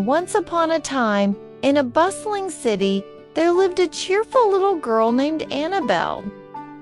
once upon a time, in a bustling city, there lived a cheerful little girl named Annabelle.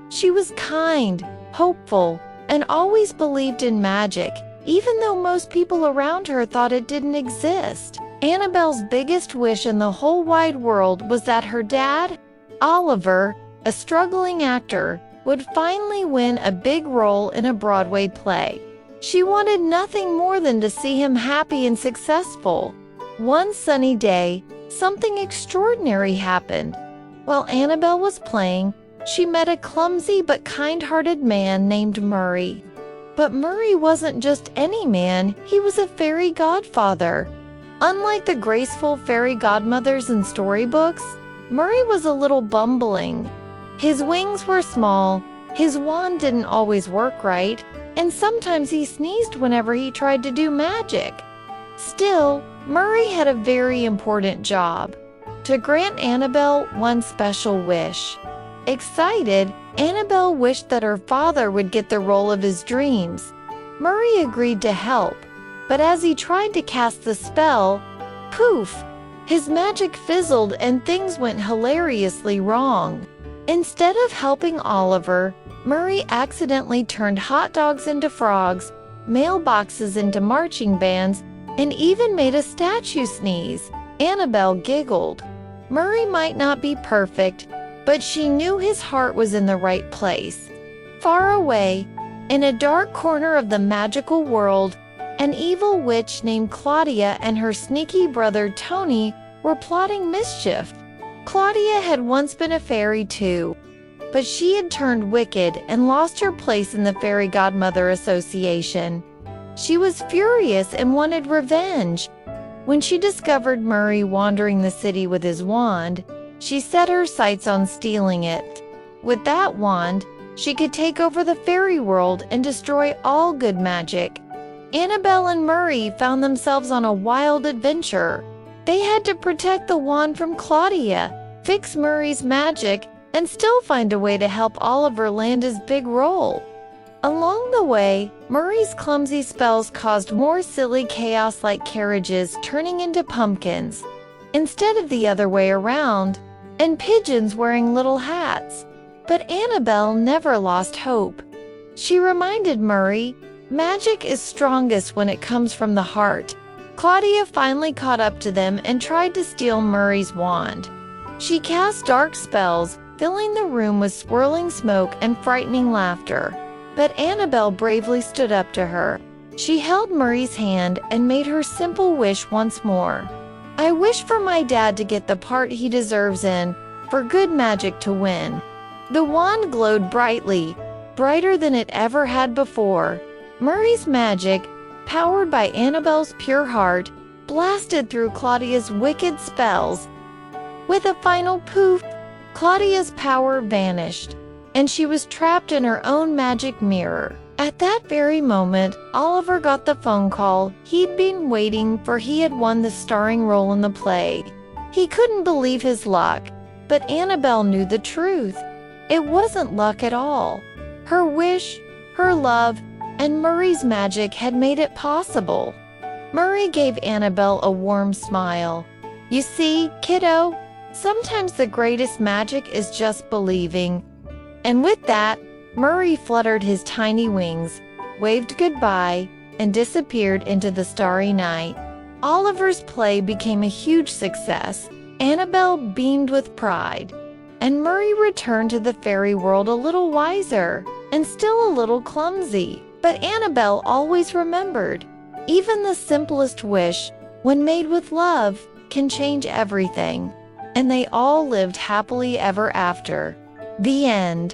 She was kind, hopeful, and always believed in magic, even though most people around her thought it didn't exist. Annabelle's biggest wish in the whole wide world was that her dad, Oliver, a struggling actor, would finally win a big role in a Broadway play. She wanted nothing more than to see him happy and successful. One sunny day, something extraordinary happened. While Annabelle was playing, she met a clumsy but kind-hearted man named Murray. But Murray wasn't just any man, he was a fairy godfather. Unlike the graceful fairy godmothers in storybooks, Murray was a little bumbling. His wings were small, his wand didn't always work right, and sometimes he sneezed whenever he tried to do magic. Still, Murray had a very important job: to grant Annabelle one special wish. Excited, Annabelle wished that her father would get the role of his dreams. Murray agreed to help, but as he tried to cast the spell, poof! His magic fizzled and things went hilariously wrong. Instead of helping Oliver, Murray accidentally turned hot dogs into frogs, mailboxes into marching bands, and even made a statue sneeze. Annabelle giggled. Murray might not be perfect, but she knew his heart was in the right place. Far away, in a dark corner of the magical world, an evil witch named Claudia and her sneaky brother Tony were plotting mischief. Claudia had once been a fairy too, but she had turned wicked and lost her place in the Fairy Godmother Association. She was furious and wanted revenge. When she discovered Murray wandering the city with his wand, she set her sights on stealing it. With that wand, she could take over the fairy world and destroy all good magic. Annabelle and Murray found themselves on a wild adventure. They had to protect the wand from Claudia, fix Murray's magic, and still find a way to help Oliver land his big role. Along the way, Murray's clumsy spells caused more silly chaos like carriages turning into pumpkins, instead of the other way around, and pigeons wearing little hats. But Annabelle never lost hope. She reminded Murray, magic is strongest when it comes from the heart. Claudia finally caught up to them and tried to steal Murray's wand. She cast dark spells, filling the room with swirling smoke and frightening laughter. But Annabelle bravely stood up to her. She held Murray's hand and made her simple wish once more. I wish for my dad to get the part he deserves in, for good magic to win. The wand glowed brightly, brighter than it ever had before. Murray's magic, powered by Annabelle's pure heart, blasted through Claudia's wicked spells. With a final poof, Claudia's power vanished, and she was trapped in her own magic mirror. At that very moment, Oliver got the phone call he'd been waiting for. He had won the starring role in the play. He couldn't believe his luck, but Annabelle knew the truth. It wasn't luck at all. Her wish, her love, and Murray's magic had made it possible. Murray gave Annabelle a warm smile. You see, kiddo, sometimes the greatest magic is just believing. And with that, Murray fluttered his tiny wings, waved goodbye, and disappeared into the starry night. Oliver's play became a huge success. Annabelle beamed with pride, and Murray returned to the fairy world a little wiser and still a little clumsy. But Annabelle always remembered, even the simplest wish, when made with love, can change everything. And they all lived happily ever after. The end.